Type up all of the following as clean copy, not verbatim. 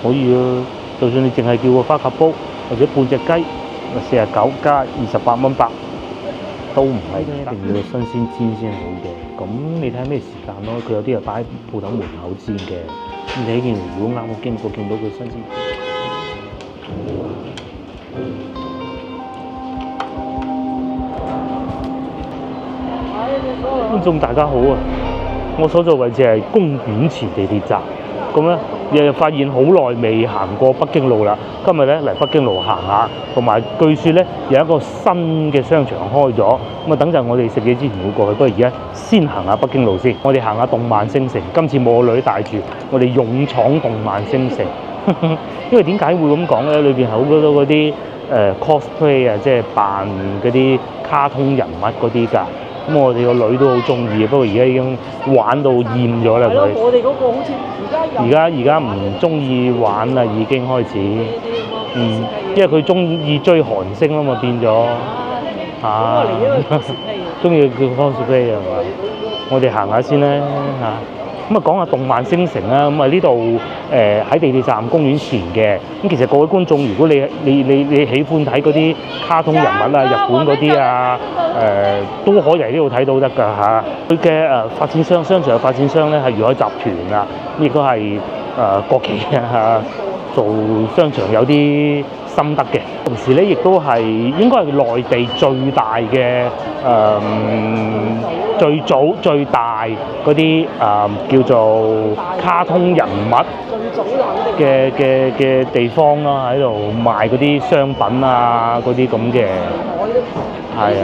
可以啊。就算你淨係叫個花甲煲或者半隻雞，49加28蚊包，都唔係一定要新鮮煎先好嘅。咁你睇下咩時間咯，佢有啲係擺喺鋪頭門口煎嘅。咁你呢件如果啱我經過見到佢新鮮。觀眾大家好啊！我所在位置係公園前地鐵站，咁咧日發現好耐未行過北京路啦。今日咧嚟北京路行下，同埋據說咧有一個新嘅商場開咗，咁啊等陣我哋食嘢之前會過去。不過而家先行下北京路先，我哋行下動漫星城。今次冇我女帶住，我哋勇闖動漫星城。因為點解會咁講咧？裏邊好多嗰啲cosplay 啊，即係扮嗰啲卡通人物嗰啲㗎。咁我哋個女都好中意，不過而家已經玩到厭咗啦佢。我哋嗰個好似而家唔中意玩啦，已經開始。因為佢中意追韓星啦嘛，變咗。中意叫 cosplay 係嘛？我哋行下先啦嚇。咁啊講下動漫星城啦，咁啊呢度喺地鐵站公園前嘅。咁其實各位觀眾，如果你喜歡睇嗰啲卡通人物啊、日本嗰啲啊，都可以嚟呢度睇到得㗎嚇。佢嘅發展商場嘅發展商咧係粵海集團啊，亦都係國企啊，做商場有啲心得嘅。同時咧亦都係應該係內地最大嘅最早最大嗰啲叫做卡通人物嘅地方啦，喺度賣嗰啲商品啊，嗰啲咁嘅。係啊，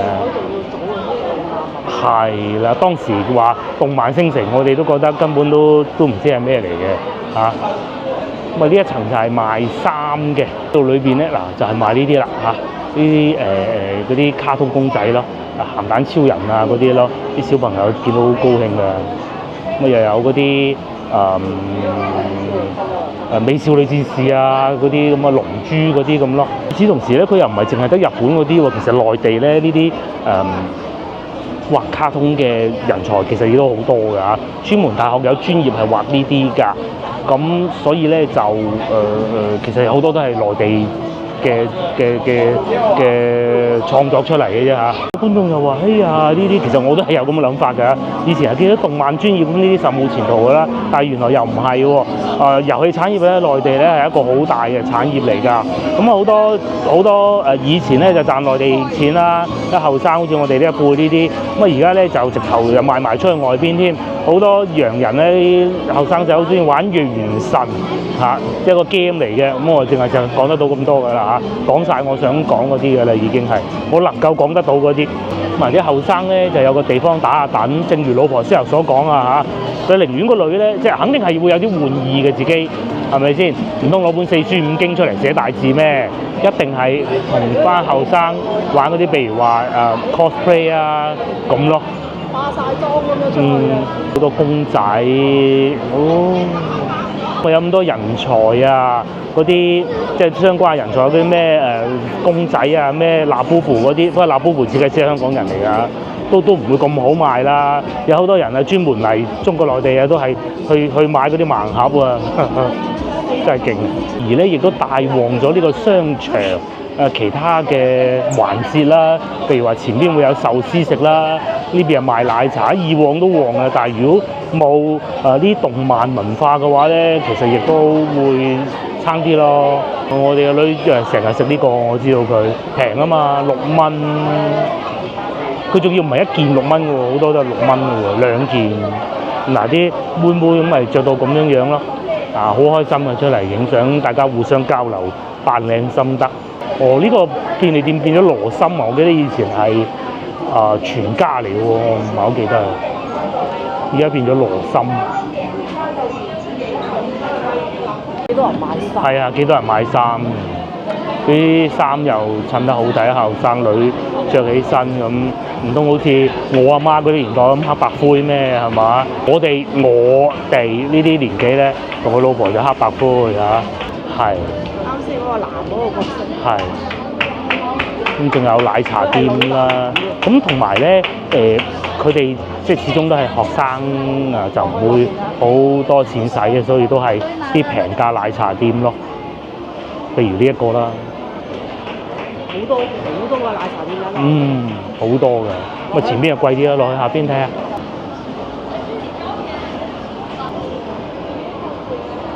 係啦。當時話動漫星城，我哋都覺得根本都唔知係咩嚟嘅嚇。咁啊呢一層就係賣衫嘅，到裏邊咧嗱就係賣呢啲啦嚇，呢啲嗰啲卡通公仔咯。鹹蛋超人啊嗰啲咯，啲小朋友見到好高興㗎。咁又有嗰啲美少女戰士啊嗰啲咁嘅龍珠嗰啲咁咯。與此同時咧，佢又唔係淨係得日本嗰啲喎，其實內地咧呢啲畫卡通嘅人才其實亦都好多㗎嚇。專門大學有專業係畫呢啲㗎，咁所以咧就其實好多都係內地嘅創作出嚟嘅啫嚇。觀眾又話：哎呀，呢啲其實我都係有咁嘅諗法㗎。以前係見到動漫專業咁，呢啲實冇前途㗎啦。但係原來又唔係喎。遊戲產業咧，內地咧係一個好大嘅產業嚟㗎。咁好多以前咧就賺內地錢啦，啲後生好似我哋呢一輩呢啲，咁而家咧就直頭又賣埋出去外邊添。好多洋人咧，後生仔好中意玩月圓神嚇，一個 game 嚟嘅。咁我淨係就講得到咁多㗎啦嚇，講晒我想講嗰啲㗎啦，已經係我能夠講得到嗰啲。咁啊啲後生咧就有個地方打下躉，正如老婆先頭所講啊嚇，佢寧願個女咧，即係肯定係會有啲玩意嘅自己，係咪先？唔通攞本四書五經出嚟寫大字咩？一定係同班後生玩嗰啲，譬如話cosplay 啊咁咯。化晒妝咁樣出去好多公仔，有咁多人才啊！嗰啲即係相關人才，嗰啲咩公仔啊，咩納布布嗰啲，不過納布布設計師係香港人嚟㗎，都唔會咁好賣啦。有好多人啊，專門嚟中國內地啊，都係去買嗰啲盲盒啊，真係勁！而咧亦都帶旺咗呢個商場其他嘅環節啦，譬如話前邊會有壽司食啦，呢邊係賣奶茶，以往都旺啊。但係如果冇啲動漫文化嘅話咧，其實亦都會差啲咯。我哋個女成日食呢個，我知道佢平啊嘛，6蚊。佢仲要唔係一件6蚊嘅喎，好多都係6蚊嘅喎，2件。嗱啲妹妹咁咪着到咁樣咯，好開心啊！出嚟影相，大家互相交流扮靚心得。呢個便利店變咗羅森啊！我記得以前係全家嚟嘅喎，我唔係好記得。而家變咗羅森。幾多人買衫？係啊，幾多人買衫？啲衫又襯得好睇，後生女着起身咁，唔通好似我阿媽嗰啲年代咁黑白灰咩？係嘛？我哋呢啲年紀咧，同佢老婆就黑白灰嚇，係。啱先嗰個藍嗰個角色。係。咁仲有奶茶店啦，咁同埋咧佢佢哋即係始終都係學生啊，就唔會好多錢使嘅，所以都係啲平價奶茶店咯。譬如呢一個啦，好多個奶茶店㗎。嗯，好多嘅。咁啊前邊又貴啲啦，落去下邊睇下。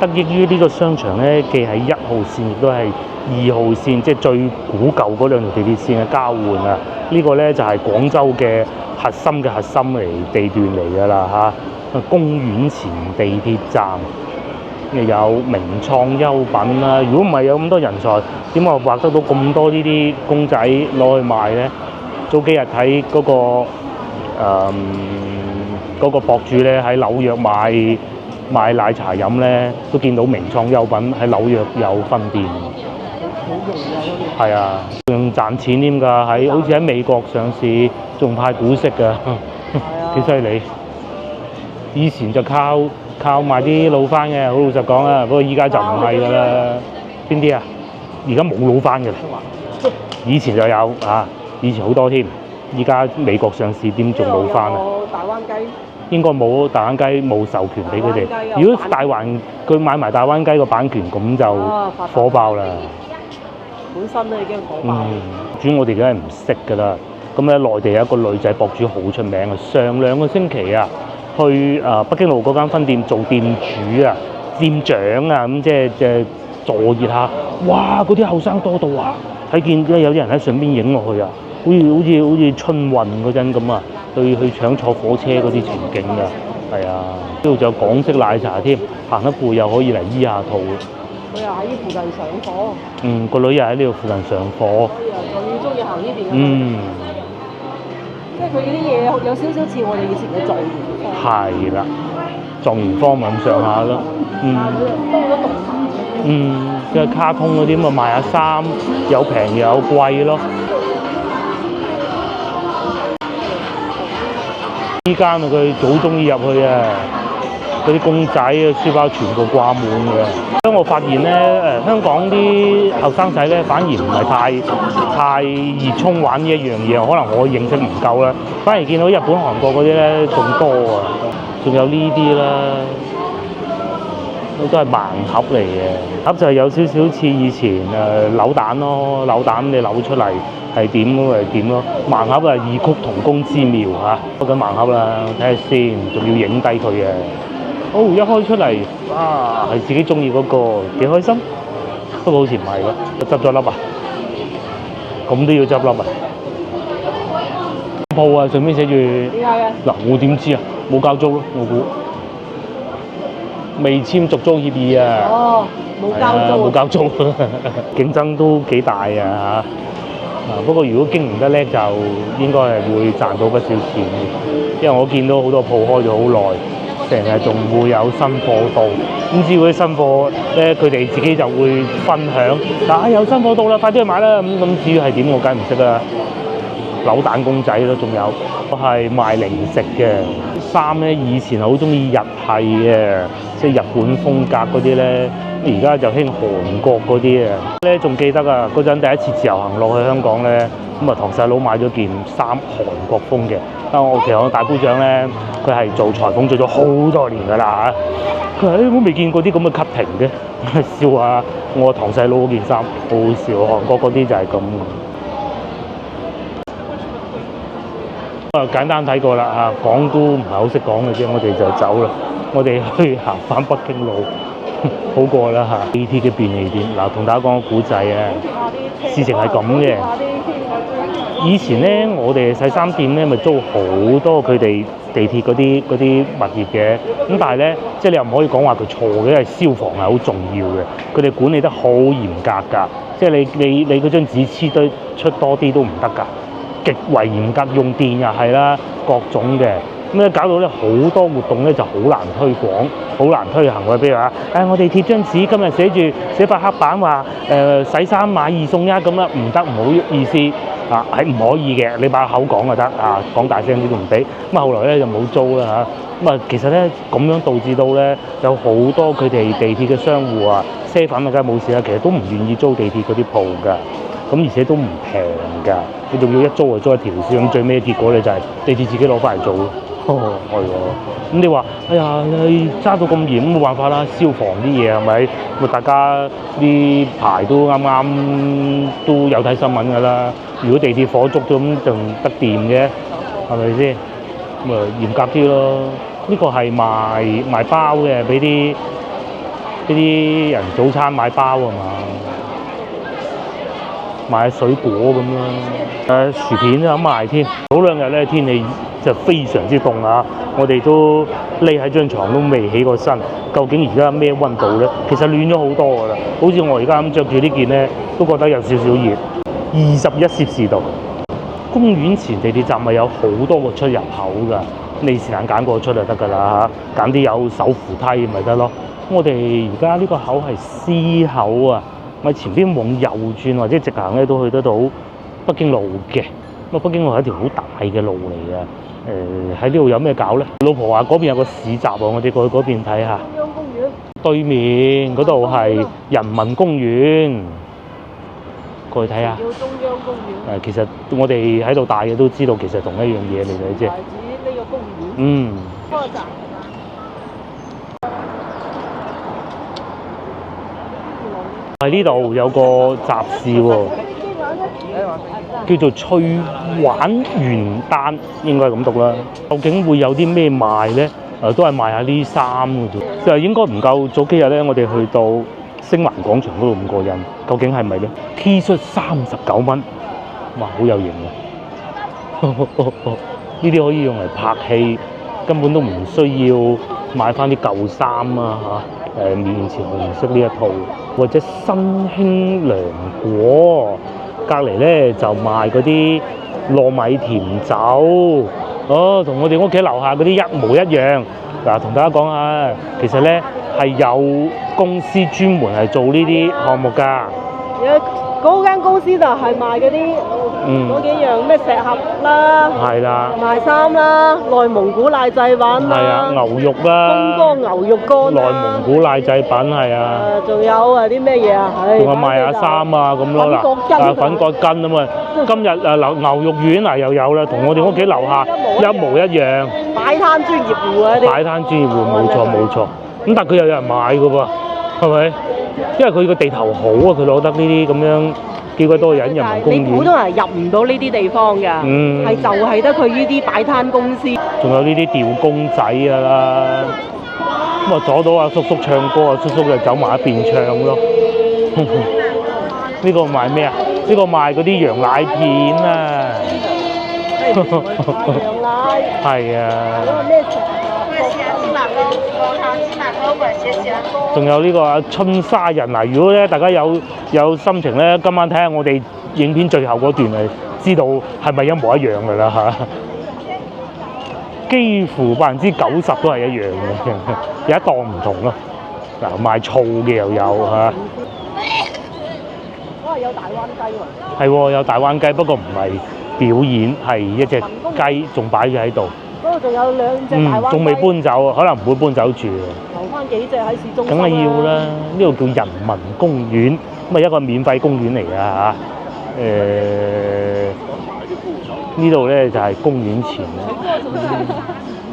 得益於呢個商場咧，既係1號線，亦都係2號線，即係最古舊嗰兩條地鐵線嘅交換啊！呢個咧就係廣州嘅核心嘅核心地段嚟㗎啦嚇。公園前地鐵站，又有名創優品啦。如果唔係有咁多人才，點解畫得到咁多呢啲公仔攞去賣咧？早幾日睇嗰個博主咧喺紐約買奶茶飲咧，都見到名創優品喺紐約有分店。好容易啊！嗰係啊，仲賺錢添㗎，好似喺美國上市，仲派股息㗎，幾犀利。以前就靠賣啲老番嘅，好老實講啊，不過依家就唔係㗎啦。邊啲啊？而家冇老番嘅，以前就有啊，以前好多添。依家美國上市點仲老番啊？有大灣雞。應該冇大灣雞冇授權俾佢哋。如果大環佢買埋大灣雞個版權，咁就火爆啦。本身都已經火爆。主要我哋梗係唔識㗎啦。咁咧，內地有一個女仔博主好出名啊！上2個星期啊，去北京路嗰間分店做店主啊、店長啊，咁即係助熱下。哇！嗰啲後生多到啊，睇見有啲人喺上邊影落去啊，好似春運嗰陣咁啊！去搶坐火車嗰啲情景㗎，係啊！呢度仲有港式奶茶添，行得攰又可以嚟醫下肚。佢又喺呢附近上課。個女又喺呢度附近上課。所以仲要中意行呢邊。即係佢啲嘢有少少似我哋以前嘅狀元坊。係啦，狀元坊咪咁上下咯。多咗動漫。即係卡通嗰啲咪賣下衫，有平又有貴咯。依間啊，佢好中意入去啊！嗰啲公仔啊、書包全部掛滿嘅。所以我發現咧，香港啲後生仔咧，反而唔係太熱衷玩呢一樣嘢，可能我認識唔夠啦。反而見到日本、韓國嗰啲咧仲多啊，仲有呢啲啦，都係盲盒嚟嘅。盒就係有少少似以前扭蛋咯，扭蛋你扭出嚟係點咁咪點咯。盲盒係異曲同工之妙嚇。開緊盲盒啦，睇下先，仲要影低佢嘅。一開出嚟，哇，係自己中意嗰個，幾開心。不過好似唔係咯，執咗粒啊！咁都要執粒啊！鋪啊，上面寫住點解嘅？嗱，我點知啊？冇交租咯，我估未簽續租協議啊！冇交租，冇交租，競爭都幾大啊嚇！不過如果經營得叻，就應該係會賺到不少錢嘅，因為我見到好多鋪開咗好耐。成日仲會有新貨到，咁至於啲新貨咧，佢哋自己就會分享。嗱，有新貨到啦，快啲去買啦！咁至於係點，我梗係唔識啦。扭蛋公仔咯，仲有係賣零食嘅衫咧。以前好中意日系嘅，即係日本風格嗰啲咧。而家就興韓國嗰啲啊。咧仲記得啊，嗰陣第一次自由行落去香港咧，咁啊堂細佬買咗件衫韓國風嘅。其實我大姑丈咧，佢係做裁縫做咗好多年㗎啦嚇。佢話：我未見過啲咁嘅 cutting 嘅，笑下我堂細佬嗰件衫，好好笑。韓國嗰啲就係咁。簡單睇過啦嚇，講都唔係好識講嘅啫，我哋就走啦。我哋去行返北京路好過啦嚇。地鐵嘅便利店嗱，同大家講個古仔啊。事情係咁嘅。以前咧，我哋細衫店咧，咪租好多佢哋地鐵嗰啲物業嘅。咁但係咧，即係你又唔可以講話佢錯嘅，因為消防係好重要嘅，佢哋管理得好嚴格㗎。即係你嗰張紙黐堆出多啲都唔得㗎，極為嚴格。用電又係啦，各種嘅。咁咧搞到咧好多活動咧就好難推廣，好難推行嘅。譬如話，我哋貼張紙，今日寫塊黑板話洗衫買2送1咁啦，唔得，唔好意思啊，係唔可以嘅。你把口講就得啊，講大聲啲都唔俾。咁後來咧就冇租啦嚇。咁其實咧咁樣導致到咧有好多佢哋地鐵嘅商戶啊，賒粉啊梗係冇事啦，其實都唔願意租地鐵嗰啲鋪㗎。咁而且都唔平㗎，你仲要一租就租一條線，咁最尾結果咧就係地鐵自己攞翻嚟做咯。係喎，咁你話哎呀揸到咁嚴，冇辦法啦，消防啲嘢係咪？咁大家呢排都啱啱都有睇新聞㗎啦。如果地鐵火燭咗咁，仲得掂嘅，係咪先？咁啊嚴格啲咯。呢個係賣包嘅，俾啲人早餐買包啊嘛，買水果咁啦。薯片都有賣添。早兩日咧天氣就非常之凍啊！我哋都匿喺張床都未起過身。究竟而家咩溫度咧？其實暖咗好多㗎啦。好似我而家咁着住呢件咧，都覺得有少少熱。21攝氏度。公園前地鐵站咪有好多個出入口㗎，你是但揀個出就得㗎啦嚇，揀啲有手扶梯咪得咯。我哋而家呢個口係 C 口啊，咪前邊往右轉或者直行咧都去得到北京路嘅。咁啊，北京路係一條好大嘅路嚟嘅。喺呢度有咩搞咧？老婆話嗰邊有個市集喎，我哋過去嗰邊睇下。中央公園對面嗰度係人民公園，過去睇下。叫中央公園。其實我哋喺度大嘅都知道，其實同一樣嘢嚟嘅啫。係指呢個公園。嗯。嗰個站。喺呢度有個集市喎，叫做翠玩元旦，應該係咁讀啦。究竟會有啲咩賣咧？都係賣下呢衫嘅啫，就應該唔夠。早幾日咧，我哋去到星環廣場嗰度咁過癮，究竟係咪咧 ？T 恤39蚊，哇，好有型啊！呢啲可以用嚟拍戲，根本都唔需要買翻啲舊衫啊嚇。面前紅色呢一套，或者新興涼果，隔離咧就賣嗰啲糯米甜酒，同我哋屋企樓下嗰啲一模一樣。嗱，同大家講下，其實咧係有公司專門係做呢啲項目㗎。嗰間公司就係賣嗰啲嗰幾樣咩石盒啦，係啦，賣衫啦，內蒙古奶製品啦，係啊，牛肉啦，風乾牛肉乾內蒙古奶製品係啊，仲有啲咩嘢啊？仲有賣下衫啊咁咯嗱，粉葛根啊嘛，今日牛肉丸又有啦，同我哋屋企樓下一模一樣。擺攤專業戶啊啲。擺攤專業戶冇錯，咁但係佢又有人買㗎噃，係咪？因為佢個地頭好啊，佢攞得呢啲咁樣幾鬼多人人民公園。你普通人入唔到呢啲地方㗎，係就係得佢呢啲擺攤公司。仲有呢啲吊公仔㗎啦，咁啊阻到阿叔叔唱歌，叔叔就走埋一邊唱咯。呢個賣咩啊？呢個賣嗰啲羊奶片啊。羊奶。係啊。咩石？仲有呢個春沙人嗱，如果咧大家有心情咧，今晚睇下我哋影片最後嗰段係知道係咪一模一樣㗎啦嚇，幾乎90%都係一樣嘅，有一檔唔同咯。嗱，賣醋嘅又有嚇。有大灣雞喎。係喎，有大灣雞，不過唔係表演，係一隻雞仲擺咗喺度。嗰度仲有兩隻大灣雞。仲未搬走，可能唔會搬走住。留翻幾隻喺市中心。梗係要啦，呢度叫人民公園，咁啊一個免費公園嚟㗎嚇。呢度咧就係公園前咧。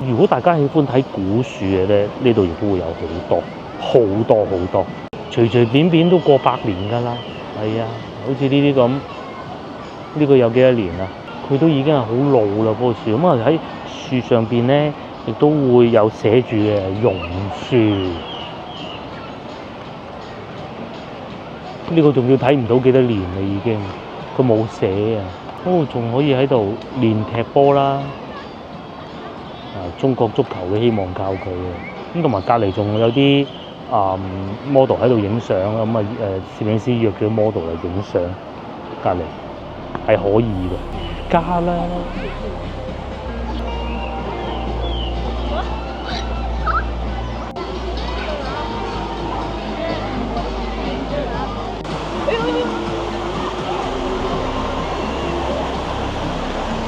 如果大家喜歡睇古樹嘅咧，呢度亦都會有好多，隨隨便便都過100年㗎啦。係啊，好似呢啲咁，呢個有幾多年啊？佢都已經係好老啦，嗰個樹。咁啊喺樹上邊咧，亦都會有寫住嘅榕樹。呢個仲要睇唔到幾多年啦，已經佢冇寫啊。仲可以喺度練踢波啦。中國足球嘅希望靠佢啊。咁同埋隔離仲有啲model 喺度影相啊。咁啊攝影師約咗 model 嚟影相，隔離係可以嘅。加啦。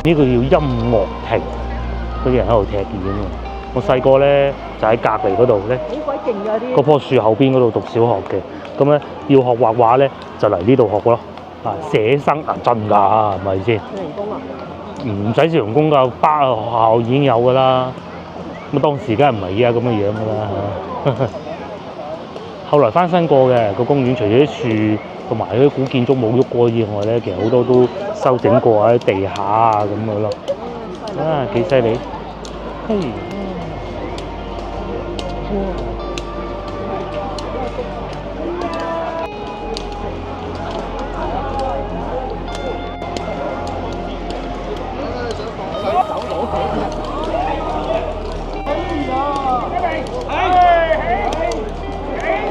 呢個叫音樂亭，嗰啲人喺度踢毽啊！我細個咧就喺隔離嗰度咧，好鬼勁㗎啲！嗰棵樹後邊嗰度讀小學嘅，咁咧要學畫畫咧就嚟呢度學咯。啊，寫生啊，真㗎，係咪先？人工啊？唔使人工㗎，學校已經有㗎啦。咁當時梗係唔係依家咁嘅樣㗎啦。後來翻新過嘅個公園，除咗啲樹同埋嗰啲古建築冇喐過以外咧，其實好多都修整過喺地下啊咁樣咯。啊，幾犀利！嘿，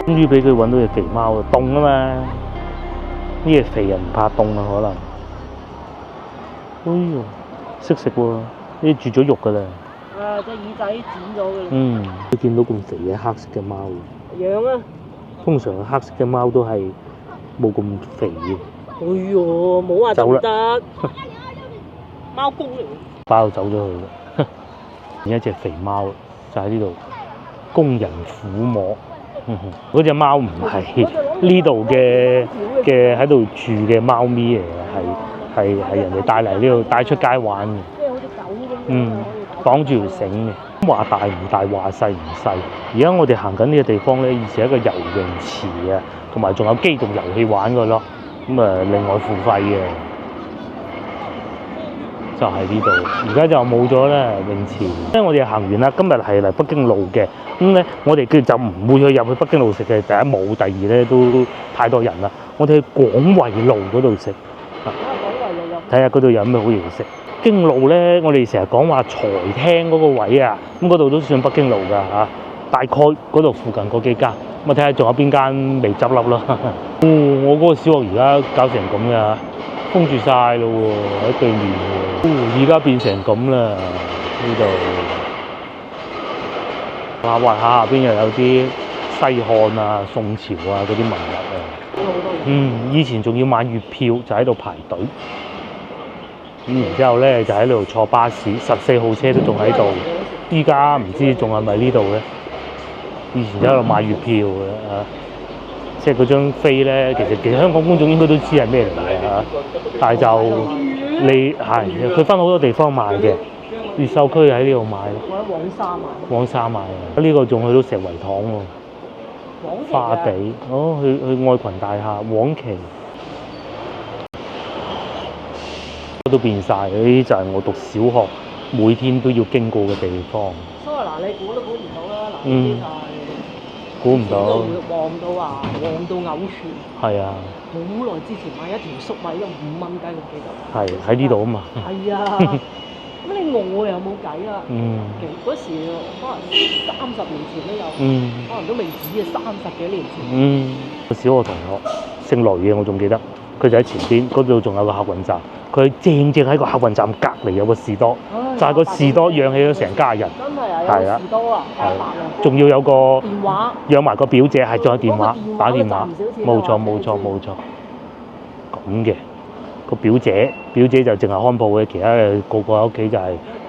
終於俾佢揾到隻肥貓啊！凍啊嘛，呢隻肥人唔怕凍啊，可能。哎呦，識食喎，呢啲絕咗肉㗎啦。啊！隻耳仔剪咗嘅。嗯，你見到咁肥嘅黑色嘅貓，養啊！通常黑色嘅貓都係冇咁肥嘅。哎呦，冇話走得，貓公嚟。包走咗佢啦。而一隻肥貓就喺呢度供人撫摸。嗰隻貓唔係呢度嘅喺度住嘅貓咪嚟嘅，係人哋帶嚟呢度帶出街玩嘅。即係好似狗咁樣。綁住條繩嘅。話大唔大，話細唔細。而家我哋行緊呢個地方咧，以前係一個游泳池啊，同埋仲有機動遊戲玩嘅咯。咁啊，另外付費嘅。就係呢度，而家就冇咗啦泳池。因為我哋行完啦，今日係嚟北京路嘅，咁咧我哋就唔會去入去北京路食嘅。第一冇，第二咧都太多人啦。我哋去廣惠路嗰度食，睇下嗰度有咩好嘢食。京路咧，我哋成日講話財廳嗰個位啊，咁嗰度都算北京路㗎嚇。大概嗰度附近嗰幾間，咁啊睇下仲有邊間未執笠咯。我嗰個小學而家搞成咁㗎，封住晒咯喎，喺對面喎。而家變成咁啦，呢度。滑下邊又有啲西漢啊、宋朝啊嗰啲文物啊。以前仲要買月票，就喺度排隊。咁然之後咧，就喺度坐巴士，14號車都仲喺度。依家唔知仲係咪呢度咧？以前就喺度買月票嘅嚇，即係嗰張飛咧，其實香港觀眾應該都知係咩嚟嘅嚇，但係就你係佢分好多地方買嘅，越秀區喺呢度買，我喺黃沙買。黃沙買啊！呢個仲去到石圍塘喎，花地去愛群大廈黃旗都變晒，呢啲就係我讀小學每天都要經過嘅地方。所以嗱，你估都估唔到啦，嗱呢啲就係。估唔到，旺到啊，旺到嘔血。係啊，好耐之前買一條粟米都5蚊雞，我記得。係喺呢度啊嘛。係啊，咁你餓又冇計啊。其實嗰時可能30年前都有，可能都未止啊，30幾年前。個小學同學姓雷嘅，我仲記得，佢就喺前邊嗰度仲有個客運站，佢正喺個客運站隔離有個士多，就係個士多養起咗成家人。係啊，士多啊，仲要有個電話，養埋個表姐，係仲有電話打電話，冇錯。咁嘅個表姐就淨係看鋪嘅，其他個喺屋企就係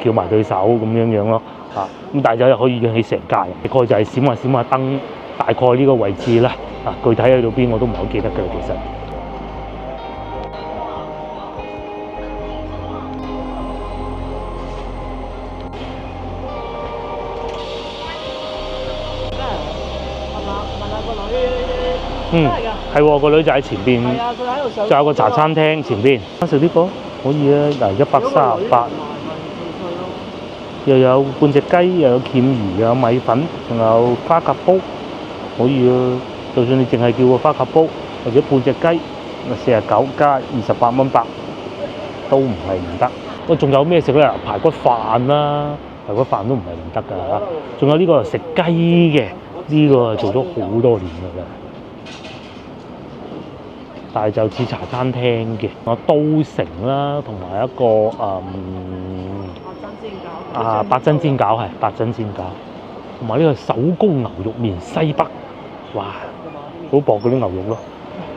翹埋對手咁樣咯嚇。咁但係就可以養起成家人，大概就係閃下燈，大概呢個位置啦。啊，具體去到邊我都唔係好記得㗎啦，其實。係喎，個女就喺前邊，仲有個茶餐廳前邊。食呢個可以啊，嗱138，又有半隻雞，又有鉗魚，又有米粉，仲有花甲煲，可以啊。就算你淨係叫個花甲煲或者半隻雞，49加28蚊8，都唔係唔得。我仲有咩食咧？排骨飯啦，排骨飯都唔係唔得㗎嚇。仲有呢個食雞嘅，呢個做咗好多年㗎啦。但係就似茶餐廳嘅，都城啦，同埋一個八珍煎餃係八珍煎餃，同埋呢個手工牛肉麵西北，哇，好薄嗰啲牛肉咯，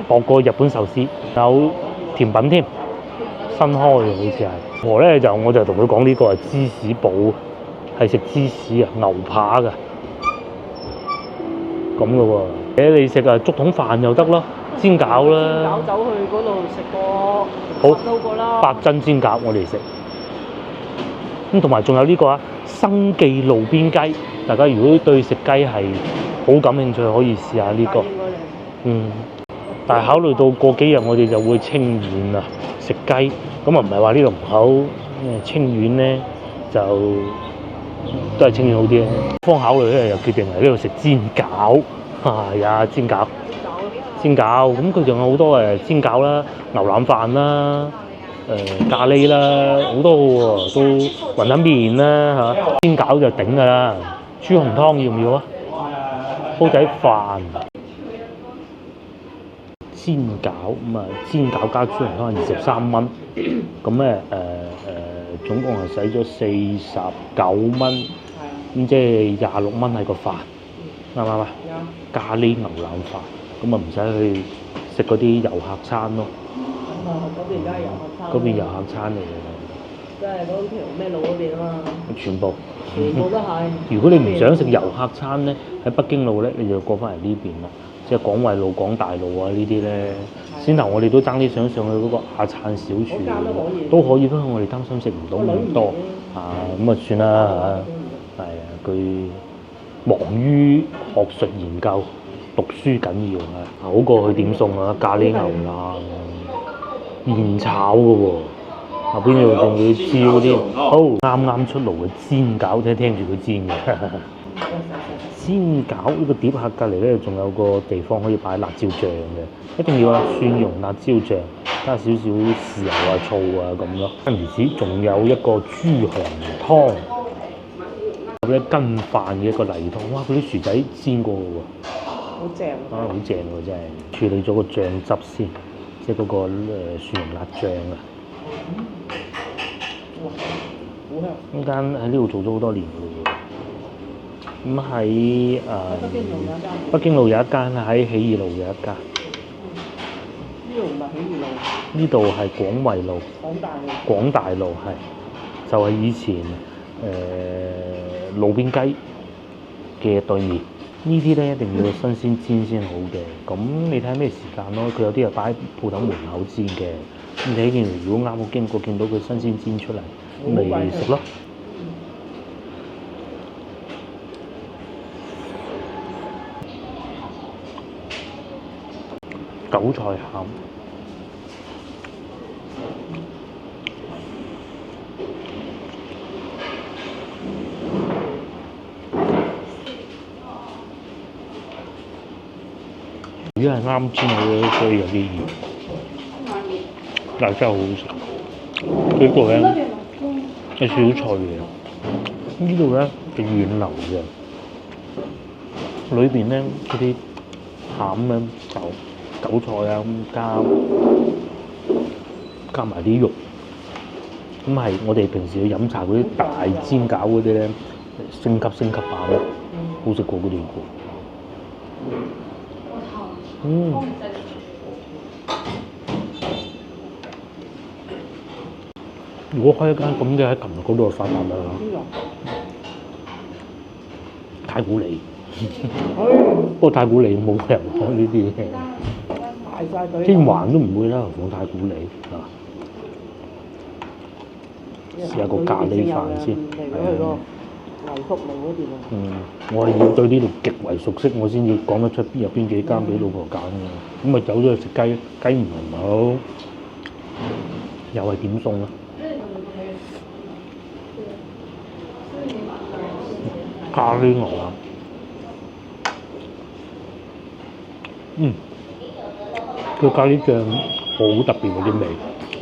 薄過日本壽司，有甜品添，新開嘅好似係。我就同佢講呢個係芝士堡，係食芝士啊，牛扒㗎，咁嘅喎。你食啊竹筒飯又得咯，煎餃啦，煎餃走去嗰度食過，好到過啦。白珍煎餃我哋食。咁同埋仲有呢個啊，生記路邊雞，大家如果對食雞係好感興趣，可以試下呢個。但係考慮到過幾日我哋就會清遠啦，食雞，咁啊唔係話呢度唔好，清遠咧就都係清遠好啲咧。方考慮咧又決定嚟呢度食煎餃，係啊煎餃，煎餃，咁佢仲有好多煎餃啦、牛腩飯啦、咖喱啦，好多嘅喎，都雲吞麵啦嚇，煎餃就頂㗎啦。豬紅湯要唔要啊？煲仔飯。煎餃咁啊，煎餃加豬紅湯23蚊，咁咧總共係使咗49蚊，咁即係26蚊係個飯，啱唔啱啊？咖喱牛腩飯，咁啊唔使去食嗰啲遊客餐咯。嗰邊而家係遊客餐。嗰邊遊客餐嚟嘅。即係嗰條咩路嗰邊啊嘛。全部都係。如果你唔想食遊客餐咧，喺北京路咧，你就過翻嚟呢邊啦。即係廣惠路、廣大路啊呢啲咧，先頭我哋都爭啲想上去嗰個亞燦小廚，都可以，不過我哋擔心食唔到咁多咁啊算啦嚇。係啊，佢忙於學術研究，讀書緊要啊，好過去點餸啊，咖喱牛腩現炒嘅喎，後邊又仲要焦啲，好啱啱出爐嘅煎餃，聽住佢煎嘅。煎餃呢個碟客隔離咧，仲有個地方可以擺辣椒醬嘅，一定要啊蒜蓉辣椒醬，加少少豉油啊、醋啊咁咯。跟住此仲有一個豬紅湯，有啲羹飯嘅一個泥湯，哇！嗰啲薯仔煎過嘅喎，好正啊！好正喎真係。處理咗個醬汁先，即係嗰個蒜蓉辣醬啊。好香！呢間喺呢度做咗好多年嘅喎。咁喺北京路有一間，喺起義路有一間。呢度唔係起義路。呢度係廣惠路。廣大路係，就係以前路邊雞嘅對面。呢啲咧一定要新鮮煎先好嘅。咁你睇下咩時間咯？佢有啲係擺喺鋪頭門口煎嘅。咁你見如果啱好經過見到佢新鮮煎出嚟，咁咪食咯。韭菜餡，魚係啱煎嘅，所以有啲熱，但係真係好好食。呢個咧有少少脆嘅，呢度咧係軟腍嘅，裏邊咧嗰啲餡咧就〜韭菜啊，加埋啲肉，咁係我哋平時去飲茶嗰啲大煎餃嗰啲咧，升級版咯，好食過嗰啲個。如果開一間咁嘅喺琴日嗰度發達啦，太古里，不過太古里冇人開呢啲嘢。天環都唔會啦，何況太古里啊！試下個咖喱飯先。我係要對呢度極為熟悉，我先至講得出有邊幾間俾老婆揀嘅。咁啊走咗去食雞，雞唔係好，又係點餸啦？咖喱牛腩，個咖喱醬好特別嗰啲味，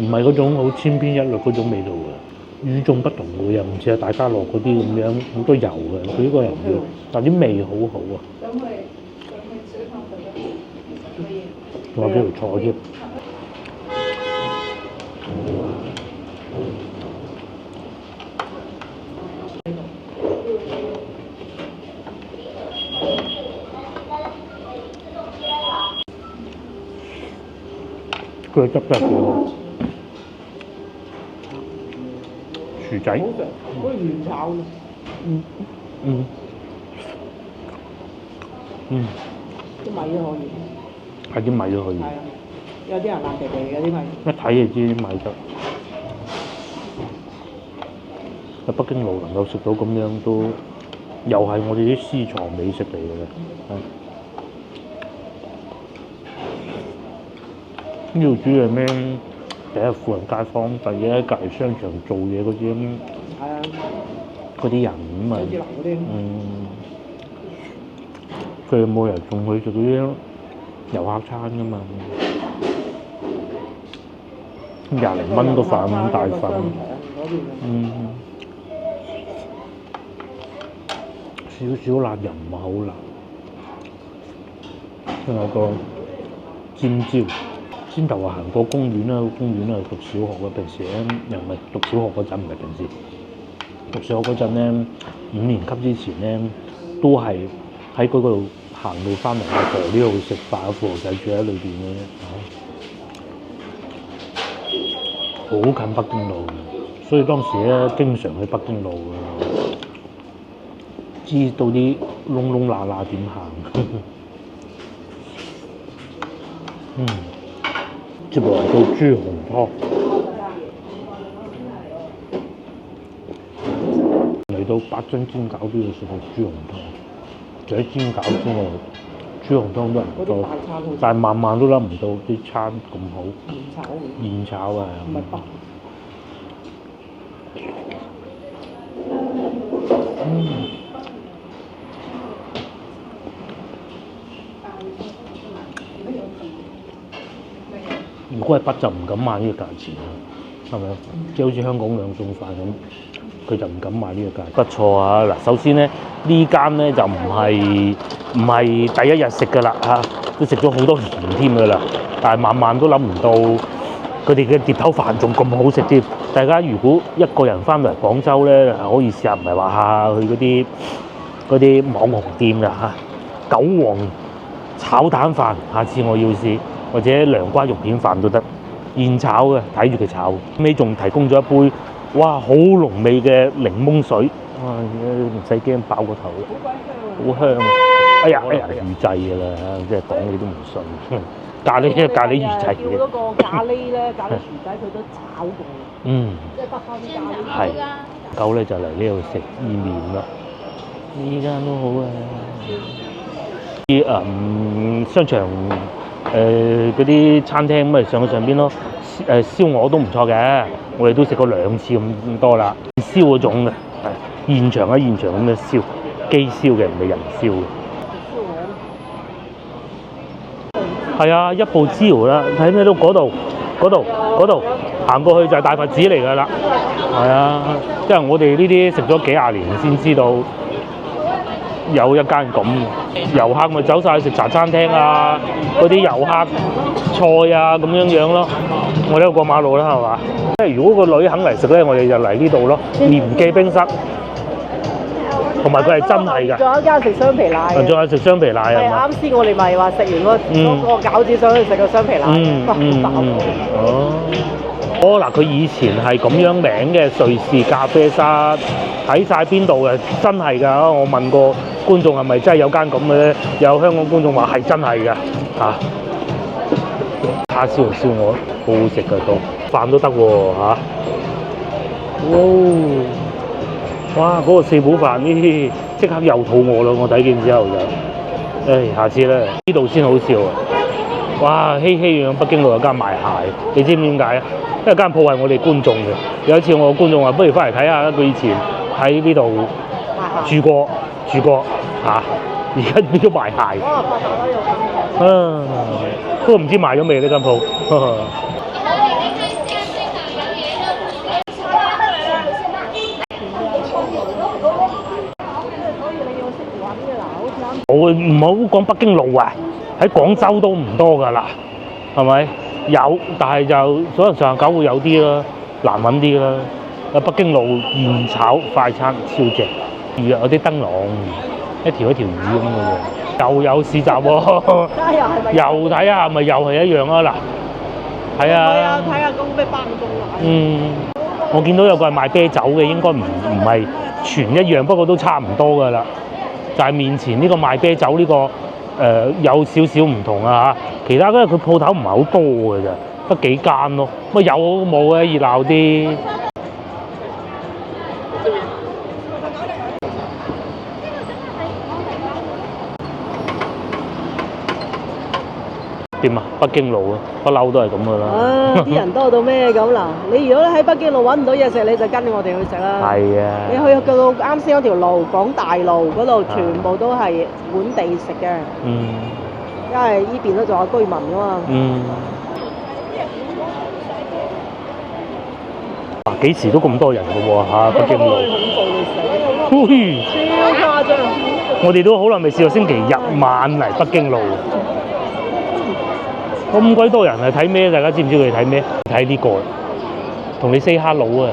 唔係嗰種好千篇一律嗰種味道嘅，與眾不同嘅，又唔似係大家樂嗰啲咁樣好多油嘅，佢呢個又唔要，但啲味好好啊。仲有幾條菜添。佢嘅汁真係幾好，薯仔，好似原炒嘅。啲米都可以。係啲米都可以。係啊，有啲人爛地地嘅啲米。一睇就知啲米質。喺北京路能夠食到咁樣都，又係我哋啲私藏美食嚟嘅。呢度主要係咩？第一富人街坊，第二喺隔離商場做嘢嗰啲係啊，嗰啲人咁啊。寫字樓嗰啲。佢冇人仲去食嗰啲遊客餐㗎嘛，20零蚊個飯咁大份。少少辣又唔係好辣，仲有個尖椒。先頭話行過公園啦，公園係讀小學嘅，平時咧又唔係讀小學嗰陣，唔係平時讀小學嗰陣咧，5年級之前咧都係喺嗰度行路翻嚟阿婆呢度食飯，阿婆仔住喺裏邊嘅，好近北京路，所以當時咧經常去北京路嘅，知道啲窿窿罅罅點行。接落嚟到豬紅湯，嚟到八珍煎餃都要食個豬紅湯。除咗煎餃之外，豬紅湯都唔多，但係晚晚都諗唔到啲餐咁好。現炒啊！唔係白。如果係北就唔敢買呢個價錢啦，係咪？即係好似香港兩餸飯咁，佢就唔敢買呢個價錢。不錯啊！嗱，首先咧呢間咧就唔係第一日食㗎啦嚇，都食咗好多年添㗎啦。但係晚晚都諗唔到佢哋嘅碟頭飯仲咁好食添。大家如果一個人翻嚟廣州咧，可以試下，唔係話下去嗰啲網紅店㗎嚇。韭黃炒蛋飯，下次我要試。或者涼瓜肉片飯都得，現炒嘅，睇住佢炒。尾仲提供咗一杯，哇，好濃味嘅檸檬水，哇，唔使驚爆個頭，好香。哎呀，預製㗎啦，即係講你都唔信。咖喱預製嘅。叫嗰個咖喱咧，咖喱薯仔佢都炒過。即係得翻啲咖喱。係。夠咧就嚟呢度食意麵啦。呢間都好啊。啲商場。嗰啲餐廳咪上去上邊咯，燒鵝都唔錯嘅，我哋都食過2次咁多啦，燒嗰種嘅，係現場咁樣燒，機燒嘅唔係人燒嘅。係啊，一步之遙啦，睇咩都嗰度行過去就係大佛寺嚟㗎啦。係啊，即係我哋呢啲食咗幾廿年先知道。有一間咁，遊客咪走晒去食茶餐廳啊，嗰啲遊客菜啊咁樣咯。我呢度過馬路啦，係嘛？即係如果個女肯嚟食咧，我哋就嚟呢度咯。鹽記冰室，同埋佢係真係㗎。仲有一間食雙皮奶。仲有食雙皮奶係嘛？啱先我哋咪話食完嗰個餃子想去食個雙皮奶。嗱，佢以前係咁樣名嘅瑞士咖啡室，睇晒邊度嘅，真係㗎！我問過觀眾係咪真係有間咁嘅咧？有香港觀眾話係真係㗎嚇。叉燒同燒鵝好好食㗎都，飯都得喎嚇。哇！嗰個四寶飯呢，即刻又肚餓啦！我睇見之後就，下次咧呢度先好笑啊！哇！熙攘北京路有間賣蟹，你知唔知點解啊？因為間鋪係我哋觀眾嘅。有一次我個觀眾話：不如翻嚟睇下啦！佢以前喺呢度住過嚇，而家變咗賣蟹。不過唔知賣咗未呢間鋪。我唔好講北京路啊，喺廣州都唔多㗎啦，係咪？有，但係就可能上下九會有啲啦，難揾啲啦。北京路現炒快餐超正，有啲燈籠，一條魚咁嘅喎，又有市集喎，又睇下咪又係一樣啊嗱，係啊，睇下嗰個咩班公我見到有個係賣啤酒嘅，應該唔係全一樣，不過都差唔多㗎啦。就係面前呢個賣啤酒呢個有少少唔同啊嚇，其他嗰佢鋪頭唔係好多嘅咋，得幾間咯。乜有冇嘅熱鬧啲？點啊？北京路啊，不嬲都係咁噶啦。啲人多到咩咁嗱？你如果喺北京路揾唔到嘢食，你就跟我哋去食啦。係啊。你去到啱先嗰條路，廣大路嗰度，全部都係本地食嘅。嗯。因為呢邊都仲有居民噶嘛。嗯。幾時都咁多人嘅喎嚇，北京路。超誇張！我哋都好耐未試過星期日晚嚟北京路。咁鬼多人係睇咩？大家知唔知佢哋睇咩？睇呢個，同你 say hello 啊！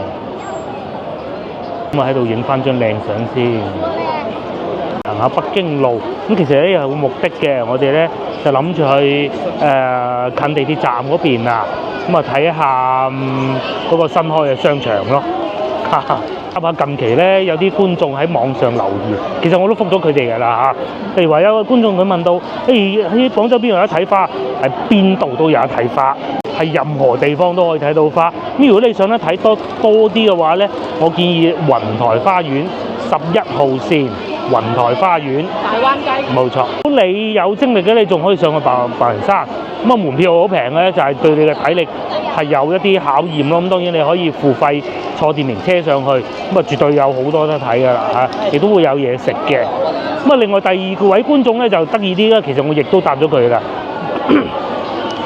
咁啊喺度影翻張靚相先。行下北京路，咁其實咧有個目的嘅，我哋咧就諗住去近地鐵站嗰邊啊，咁啊睇下嗰個新開嘅商場咯。啱下近期咧有啲觀眾喺網上留言，其實我都覆咗佢哋㗎啦嚇。譬如話有個觀眾佢問到，喺廣州邊度有得睇花？係邊度都有得睇花，係任何地方都可以睇到花。咁如果你想咧睇多啲嘅話咧，我建議雲台花園11號線。雲台花園，大灣雞，冇錯。如果你有精力嘅，你仲可以上去白雲山。咁啊，門票好平嘅，就係對你嘅體力係有一啲考驗咯。咁當然你可以付費坐電瓶車上去，咁啊絕對有好多得睇㗎啦嚇，亦都會有嘢食嘅。咁啊，另外第二個位觀眾咧就得意啲啦，其實我亦都答咗佢啦。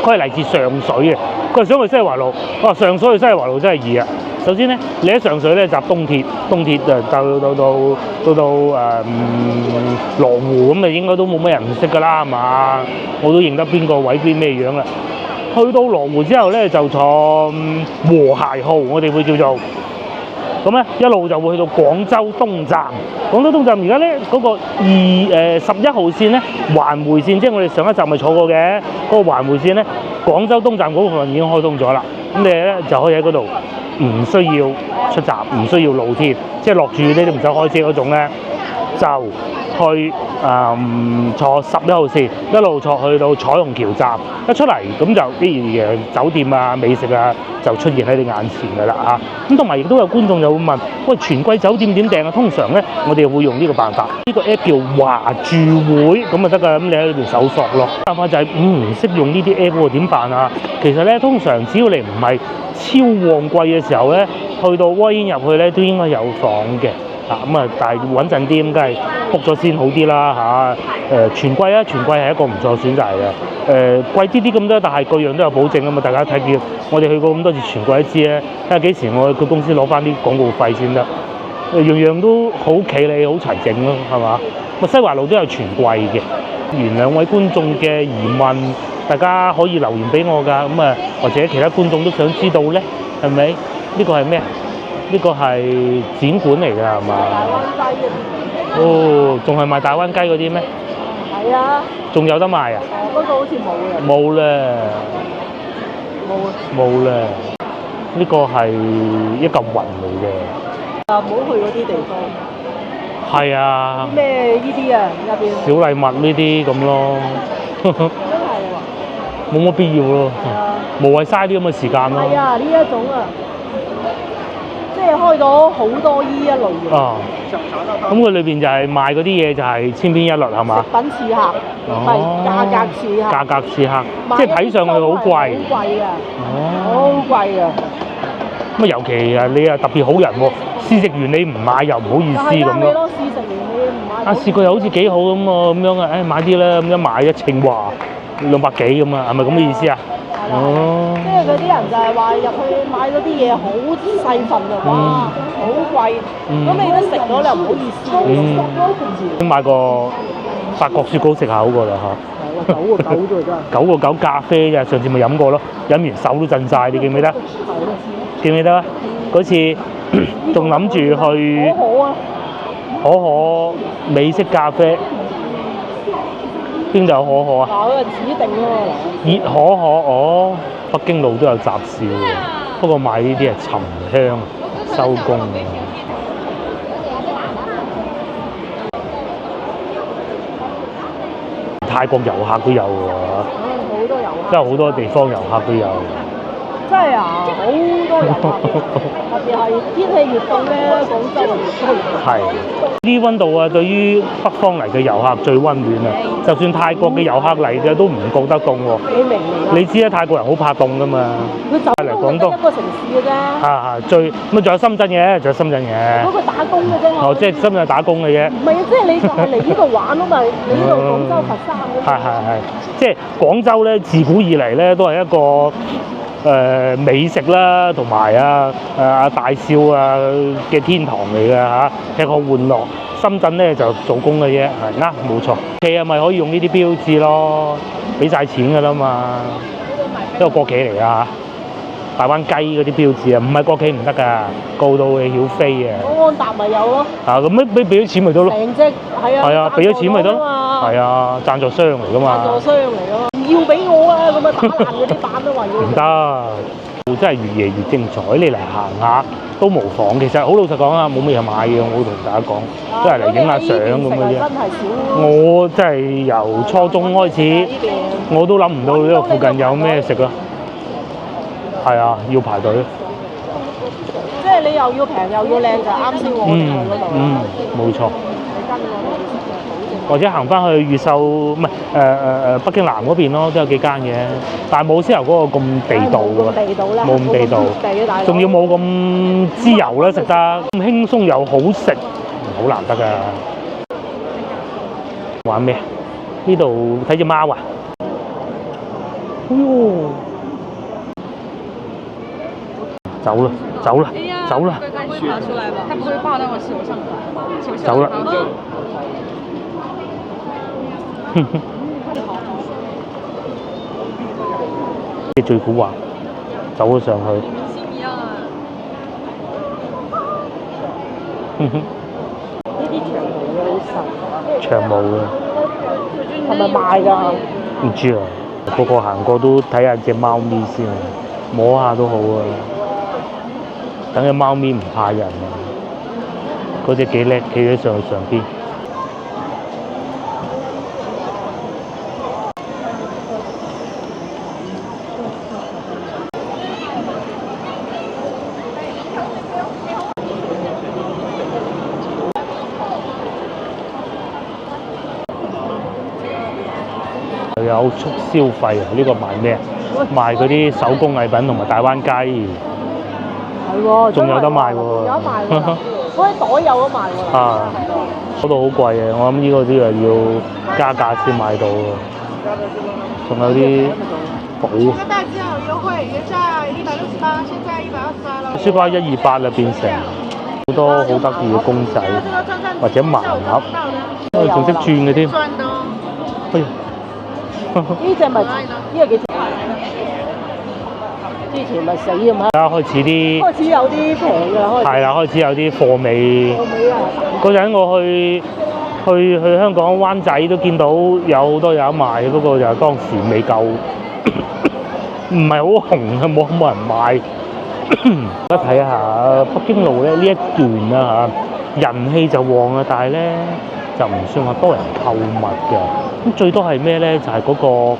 佢係嚟自上水嘅，佢係想去西華路。哇，上水去西華路真係易啊！首先咧，你喺上水咧搭東鐵到羅湖咁啊，應該都冇乜人唔識㗎啦，係嘛？我都認得邊個位邊咩樣啦。去到羅湖之後咧，就坐和諧號，我哋會叫做咁咧，一路就會去到廣州東站。廣州東站而家咧嗰個11號線咧，環迴線，即係我哋上一集咪坐過嘅嗰個環迴線咧，廣州東站嗰部分已經開通咗啦。咁你咧就可以喺嗰度。唔需要出閘，唔需要露天，即係落住你都唔使開車嗰種咧，就去坐11號線，一路坐去到彩虹橋站，一出嚟咁就啲酒店啊、美食啊就出現喺你眼前㗎啦嚇。咁同埋亦都有觀眾就會問：喂，全季酒店點訂啊？通常咧，我哋會用呢個辦法，呢個 app 叫華住會咁就得㗎。咁你喺裏邊搜索咯。辦法就係唔識用呢啲 app 喎，點辦啊？其實咧，通常只要你唔係超旺季嘅時候咧，去到 walk-in 入去咧都應該有房嘅嚇，咁啊，但係穩陣啲咁，梗係 book 咗先好啲啦嚇。全季啊，全季係一個唔錯選擇嘅。貴啲咁多，但係各樣都有保證啊嘛。大家睇見我哋去過咁多次全季都知咧，睇下幾時我去公司攞翻啲廣告費先得。樣樣都好企理，好齊整咯，係嘛？西華路都有全季嘅。原兩位觀眾嘅疑問，大家可以留言俾我㗎，咁啊或者其他觀眾都想知道咧，係咪？呢個係咩？呢個係展館嚟㗎係嘛？大灣雞嗰啲。哦，仲係賣大灣雞嗰啲咩？係啊。仲有得賣啊？嗰個好似冇啦。冇咧。冇咧。呢個係一嚿雲嚟嘅。唔好去嗰啲地方。係啊。咩呢啲啊？入邊。小禮物呢啲咁咯。真係喎。冇乜必要咯。無謂嘥啲咁嘅時間咯。係啊，呢一種啊，即係開到好多呢一類嘅。啊。咁佢裏邊就係賣嗰啲嘢就係千篇一律係嘛？食品刺客，唔係價格刺客。價格刺客，即係睇上去好貴。好貴啊！好貴啊！咁啊，尤其啊，你啊特別好人喎，試食完你唔買又唔好意思咁咯。試食完你唔買。啊，試過又好似幾好咁喎，咁樣啊，誒買啲啦，咁一買一稱話200幾咁啊，係咪咁嘅意思啊？哦。即係嗰啲人就係話入去買嗰啲嘢好細份啊，哇，好貴。咁你都食咗，你又唔好意思。買個法國雪糕食下好過啦嚇。9個9啫真係。9個9咖啡啫，上次咪飲過咯，飲完手都震晒，你記唔記得？記唔記得啊？嗰次仲諗住去可可美式咖啡，邊度有可可啊？嗱，佢係指定咯。熱可可哦，北京路都有集市喎，不過買呢啲係沉香收工嘅。泰國遊客都有喎，好多遊客，真係好多地方遊客都有。真係啊，好多遊客，特別係天氣越凍咧，廣州就越多人。係呢啲温度啊，對於北方嚟嘅遊客最温暖啊！就算泰國嘅遊客嚟嘅都唔覺得凍喎。你明唔明啊？你知啦，泰國人好怕凍噶嘛。佢就嚟廣東一個城市嘅啫。最咁仲有深圳嘅，仲有深圳嘅。嗰個打工嘅啫嘛。哦，即係深圳打工嘅啫。唔係啊，即係你就係嚟呢度玩啊嘛，你呢度廣州、佛山嗰啲。係，即係廣州咧，自古以嚟咧都係一個美食啦，同埋大笑嘅天堂嚟嘅嚇，一個玩樂。深圳咧就做工嘅啫，係冇錯。企啊咪可以用呢啲標誌咯，俾晒錢㗎啦嘛，因為國企嚟㗎。大灣雞嗰啲標誌啊，唔係國企唔得㗎，告到你曉飛嘅。安踏咪有咯。咁俾咗錢咪得咯。成隻係啊，俾咗錢咪得咯。係啊，贊助商嚟㗎嘛。贊助商嚟㗎嘛，唔要俾我啊！咁啊打爛嗰啲板都話要。唔得，真係越夜越精彩，你嚟行下都無妨。其實好老實講啊，冇乜嘢買嘅，我同大家講，都係嚟影下相咁嘅啫。我真係由初中開始，我都諗唔到呢個附近有咩食啊。係啊，要排隊。即係你又要平又要靚，就啱先我哋嗰度。冇錯。或者行翻去越秀，唔係北京南嗰邊咯，都有幾間嘅，但係冇獅頭嗰個咁地道㗎。冇咁地道。仲要冇咁滋油啦，食得咁輕鬆又好食，好難得㗎。玩咩？呢度睇隻貓啊！哎呦！走了，走了。它不会爬出来吧？它不会爬到我手上吧？走了。即係最古惑，走咗上去。呢啲長毛嘅好實。長毛嘅。係咪賣㗎？唔知啊，個個行過都睇下隻貓咪先，摸下都好啊。等隻貓咪唔怕人啊！嗰隻幾叻，企咗上去上邊。又有促消費啊！呢個賣咩？賣嗰啲手工藝品同埋大灣雞。係喎，仲有得賣喎。有得賣喎，嗰啲袋有得賣喎。嗰度好貴嘅，我諗呢個啲要加價先買到喎。仲有啲寶。這個袋子有優惠，原價168，現在128啦。書包128啦，變成好多好得意嘅公仔，或者盲盒，仲識轉嘅添。哎呀！呢隻咪呢個幾錢？之前咪死咁啊！而家開始有啲平㗎，係啦，開始有啲貨尾。嗰陣我去香港灣仔都見到有好多有得賣，不過就當時未夠，唔係好紅啊，冇人買。而家睇下北京路咧呢一段啦嚇，人氣就旺啊，但係咧就唔算話多人購物嘅。咁最多係咩咧？就係嗰個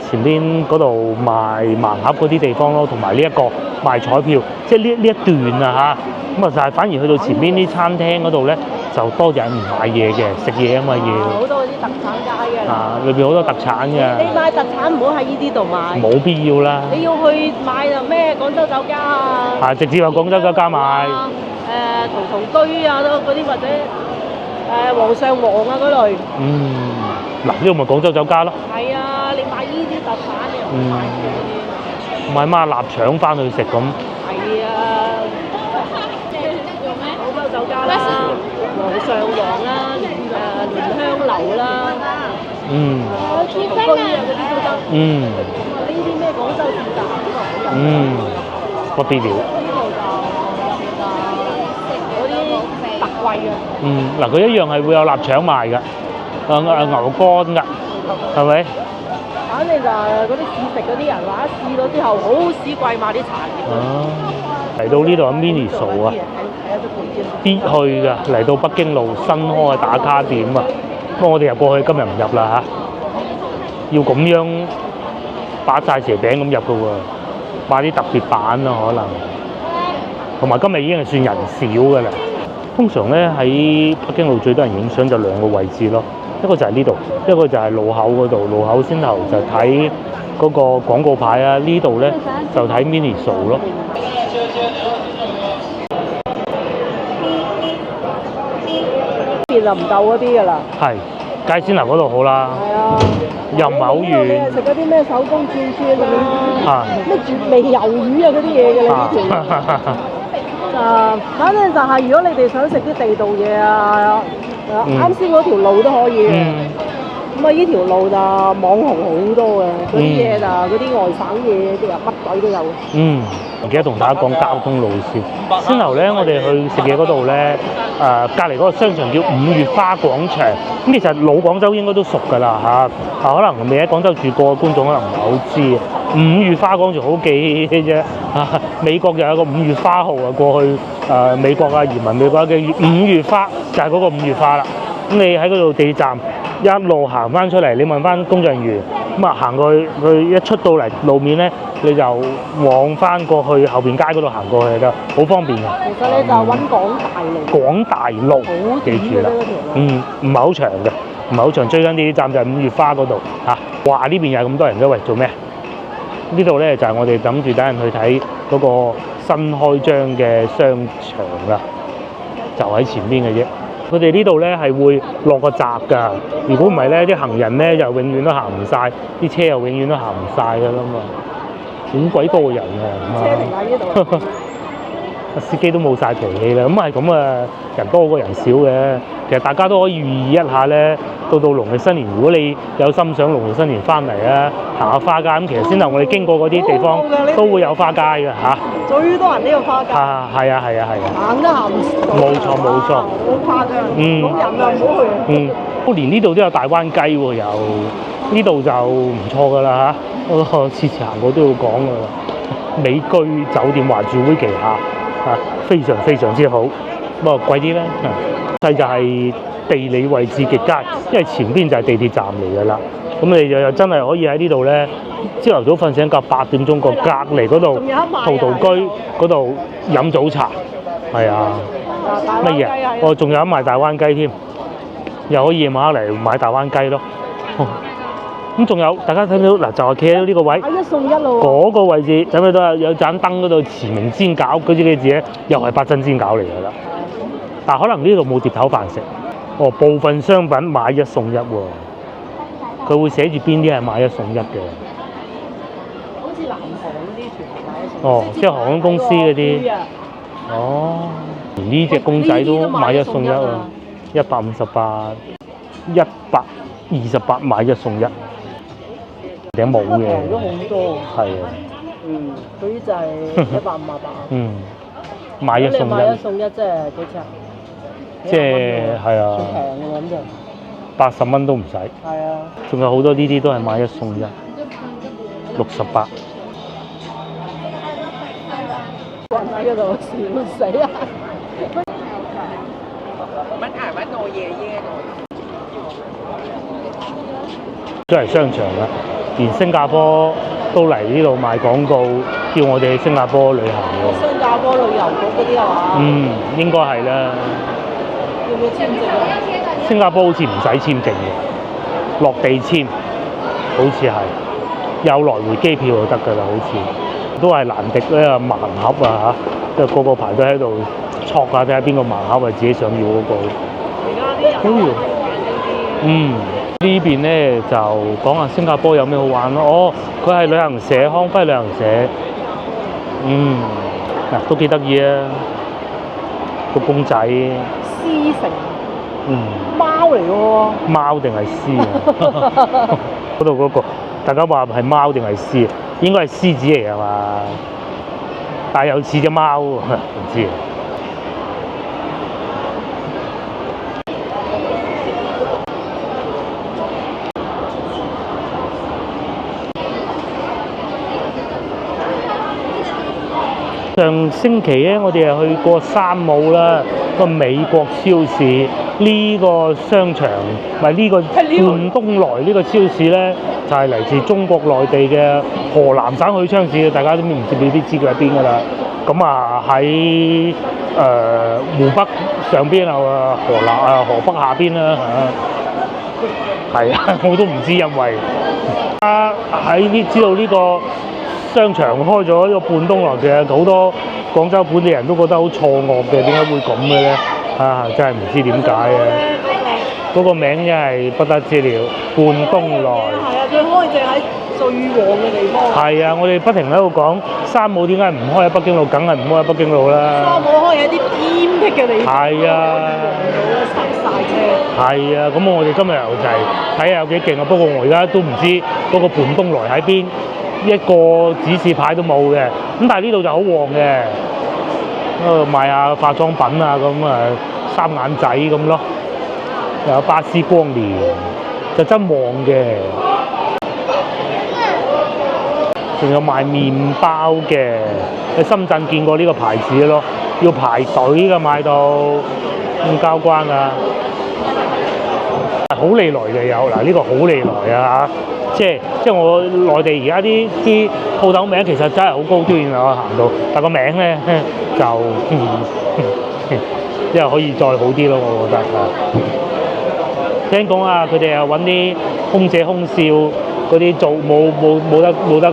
前邊嗰度賣盲盒嗰啲地方咯，同埋呢一個賣彩票，即係呢一段啊嚇。咁啊，就係反而去到前邊啲餐廳嗰度咧，就多人唔買嘢嘅，食嘢啊嘛要。好多嗰啲特產街嘅。裏邊好多特產嘅。你買特產唔好喺呢啲度買。冇必要啦。你要去買就咩廣州酒家啊？直接去廣州酒家買。陶堆啊，嗰啲或者皇上皇啊嗰類。嗱，呢度咪廣州酒家咯。係啊，你買呢啲特產你又唔買嗰啲。買孖臘腸翻去食咁。係啊。廣州酒家啦，皇上皇啦，蓮香樓啦。陶堆啊嗰啲都得。呢啲咩廣州市集咁啊好有。不必了。呢度就嗰啲特貴啊。嗱，佢一樣係會有臘腸賣㗎。牛肝㗎，係咪？反正就係嗰啲試食嗰啲人話，一試到之後好屎貴買啲殘嘅。嚟到呢度有 Miniso 啊，必去㗎。嚟到北京路新開打卡點啊，不過我哋入過去今日唔入啦嚇。要咁樣打晒蛇餅咁入嘅喎，買啲特別版咯可能。同埋今日已經係算人少嘅啦。通常咧喺北京路最多人影相就兩個位置咯，一個就係呢度，一個就係路口嗰度。路口先頭就睇嗰個廣告牌啊，呢度咧就睇 Miniso 咯。邊就唔夠嗰啲㗎啦。係，街先頭嗰度好啦。係啊。又唔係好遠。食嗰啲咩手工串串啊？咩絕味魷魚啊嗰啲嘢嘅你呢條。反正就係如果你哋想食啲地道嘢啊，啱先嗰條路都可以嘅。咁啊，呢條路就網紅好多嘅，嗰啲嘢就嗰啲外省嘢，啲乜鬼都有。唔記得同大家講交通路線。先頭咧，我哋去食嘢嗰度咧，隔離嗰個商場叫五月花廣場。咁其實老廣州應該都熟㗎啦嚇，可能未喺廣州住過嘅觀眾可能唔係好知。五月花廣場好記嘅啫，美國又有個五月花號啊，過去美國啊移民美國嘅五月花就係嗰個五月花啦。咁你喺嗰度地鐵站一路行翻出嚟，你問翻工作人員，咁啊行過去，佢一出到嚟路面咧，你就往翻過去後邊街嗰度行過去就好方便嘅。其實你就揾廣大路。廣大路，記住啦。唔係好長嘅，唔係好長。最緊地鐵站就係五月花嗰度嚇。哇！呢邊又係咁多人嘅，喂，做咩？呢度咧就係我哋諗住等人去睇嗰個新開張嘅商場啦，就喺前邊嘅啫。佢哋呢度咧係會落個閘㗎，如果唔係咧，啲行人咧又永遠都行唔晒，啲車又永遠都行唔晒㗎啦嘛，好鬼多人啊！車停喺呢度。司機都冇晒脾氣啦，咁係咁啊，人多過人少嘅。其實大家都可以預意一下咧，到農曆新年，如果你有心想農曆新年翻嚟啊，行下花街咁，其實先頭我哋經過嗰啲地方都會有花街嘅嚇。最多人呢個花街。係啊。行得行唔到。冇錯。好誇張。冇人啊，唔好去。連呢度都有大灣雞喎，有呢度就唔錯㗎啦嚇。我次次行過都要講㗎啦，美居酒店華住會旗下。非常之好，不過貴啲咧。就係地理位置極佳，因為前邊就係地鐵站嚟㗎啦。咁你又真係可以喺呢度咧，朝頭早瞓醒覺8點鐘過隔離嗰度陶陶居嗰度飲早茶。係啊。乜嘢？仲有得賣大灣雞添，又可以夜晚嚟買大灣雞咯。咁仲有，大家睇到嗱，就係企喺呢個位，一送一咯。嗰個位置睇唔睇到有盞燈嗰度馳名煎餃嗰啲嘅字咧，又係八珍煎餃嚟㗎啦。但可能呢度冇碟頭飯食。部分商品買一送一喎，佢會寫住邊啲係買一送一嘅。好似南航嗰啲全部買一送一。即係航空公司嗰啲。連呢隻公仔都買一送一啊！158、128買一送一。頂帽嘅，都好多，係啊，嗰啲就係158。買一送一，買一送一即係幾錢？即係係啊，算平嘅咁就80蚊都唔使。係啊，仲有好多呢啲都係買一送一，68。喺嗰度笑死啊！都係商場啦，連新加坡都嚟呢度賣廣告，叫我哋去新加坡旅行喎。新加坡旅遊局嗰啲係嘛？應該係啦。要唔要簽證啊？新加坡好似唔使簽證嘅，落地簽，好似係有來回機票就得㗎啦，好似都係難敵咧盲盒啊嚇，即係個個排隊喺度戳下睇下邊個盲盒係自己想要嗰個。而家啲人呢邊咧就講下新加坡有咩好玩咯。佢係旅行社，康輝旅行社。都幾得意啊！個公仔。獅城。貓嚟喎。貓定係獅啊？嗰度嗰個，大家話係貓定係獅？應該係獅子嚟係嘛？但係又似隻貓喎，唔知。上星期咧，我哋係去過山姆啦，個美國超市呢個商場，唔係呢個冠東來呢個超市咧，就係嚟自中國內地嘅河南省許昌市，大家都未必知佢喺邊㗎啦。咁啊喺湖北上邊啊，河北下邊啦嚇。係啊，我都唔知，因為知道呢個商場開咗呢個半冬來嘅，好多廣州本地人都覺得好錯愕嘅，點解會咁嘅咧？啊，真係唔知點解嘅。嗰個名真係不得之了，半冬來。係啊，佢開正喺最旺嘅地方。係啊，我哋不停喺度講山姆點解唔開喺北京路，梗係唔開喺北京路啦。山姆開喺啲偏僻嘅地方。係啊。塞曬車。係啊，咁我哋今日又就係睇下有幾勁啊！不過我而家都唔知嗰個半冬來喺邊，一個指示牌都冇嘅。咁但係呢度就好旺嘅，賣下化妝品啊，咁啊三眼仔咁咯。有巴斯光年，就真旺嘅。仲有賣麵包嘅，喺深圳見過呢個牌子咯，要排隊㗎買到，咁交關啊！好利來嘅有，嗱呢個好利來啊！即係我內地而家啲鋪頭名其實真係好高端啊！我行到，但個名咧就因為可以再好啲咯，我覺得啊。聽講啊，佢哋又揾啲空姐空少嗰啲做冇得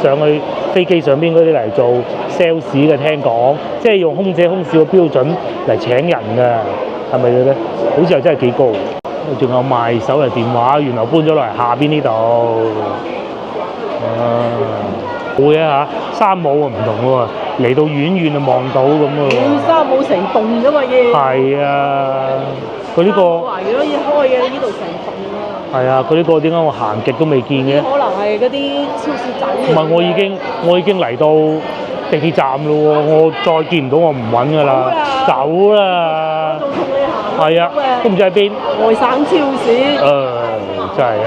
上去飛機上邊嗰啲嚟做 sales 嘅，聽講即係用空姐空少嘅標準嚟請人㗎，係咪嘅咧？好似又真係幾高。仲有賣手提電話，原來搬咗落嚟下邊呢度。會啊嚇，山姆啊唔同喎，嚟到遠遠就望到咁喎。山姆成棟㗎嘛要。係啊。佢呢個，如果要開嘅，呢度成棟啊！係啊，佢呢個點解我行極都未見嘅？可能係嗰啲超市仔。唔係，我已經嚟到地鐵站咯喎，我再見唔到我唔揾㗎啦，走啦！仲同你行。係啊，都唔知喺邊。外省超市。真係啊！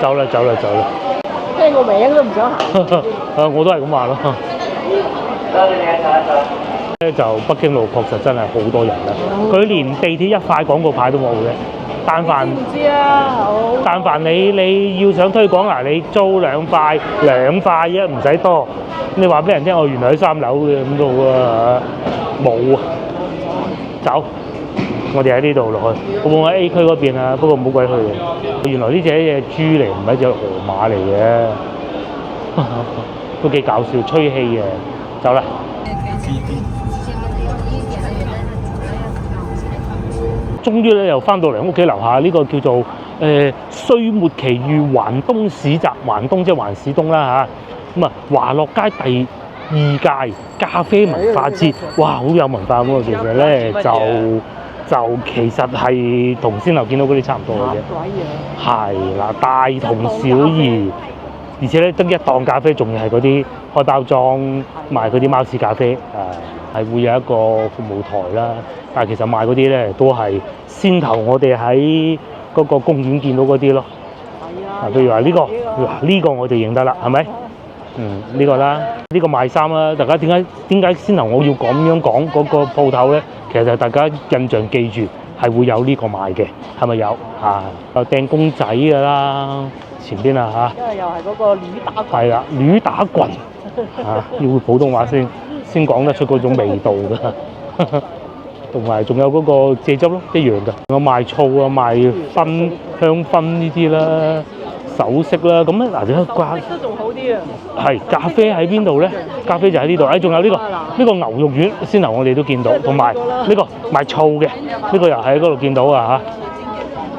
走啦！聽個名都唔想行。我都係咁話咯。咧就北京路確實真係好多人啦，佢連地鐵一塊廣告牌都冇嘅。但凡唔知啊，但凡你要想推廣你租兩塊啫，唔使多。你話俾人聽，我原來喺3樓嘅咁都好啊，冇啊，走。我哋喺呢度落去，我喺 A 區嗰邊啊，不過冇鬼去嘅。原來呢隻豬嚟，唔係隻河馬嚟嘅，都幾搞笑，吹氣嘅。走啦。終於咧又翻到嚟屋企樓下呢個叫做歲末奇遇環東市集，環東即係環市東啦嚇。咁啊華樂街第2屆咖啡文化節，哇好有文化喎！其實咧就其實係同先頭見到嗰啲差唔多嘅啫。係啦，大同小異，而且咧得一檔咖啡，仲要係嗰啲開包裝賣嗰啲貓屎咖啡係會有一個服務台啦。但係其實賣嗰啲咧都係先頭我哋喺嗰個公園見到嗰啲咯。係啊。譬如話呢個，呢個我哋認得啦，係咪？呢個啦，呢個賣衫啦。大家點解先頭我要咁樣講嗰個鋪頭咧？其實大家印象記住係會有呢個賣嘅，係咪有？有掟公仔㗎啦，前邊啊嚇。因為又係嗰個鋁打棍。係啦，鋁打棍要會普通話先講得出嗰種味道㗎。同埋仲有嗰個蔗汁咯，一樣㗎。有賣醋啊，賣薰香薰呢啲啦，首飾啦。咁咧嗱，你掛都仲好啲啊。係咖啡喺邊度咧？咖啡就喺呢度。仲有呢個牛肉丸，先頭我哋都見到，同埋呢個賣醋嘅，呢個又喺嗰度見到啊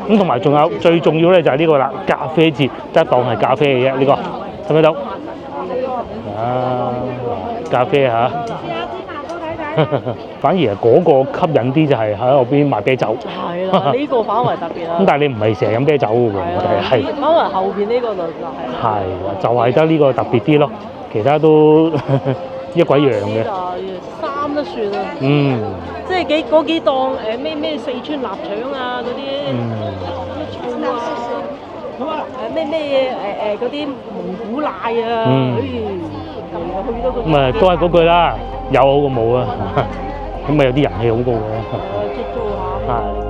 嚇。咁同埋仲有最重要咧就係呢個啦，咖啡節得當係咖啡嘅啫。呢個睇唔睇到？咖啡嚇。反而係嗰個吸引啲，就係喺後邊賣啤酒。係啦，呢個反為特別啦。咁但係你唔係成日飲啤酒嘅喎，我哋係。反為後邊呢個就係。係啦，就係得呢個特別啲咯，其他都一鬼樣嘅。衫都算啦。即係嗰幾檔咩四川臘腸啊嗰啲，咩醋啊，咩嗰啲蒙古奶啊，去到咁啊，都係嗰句啦。有好過冇啊，咁咪有啲人氣好高嘅。租下。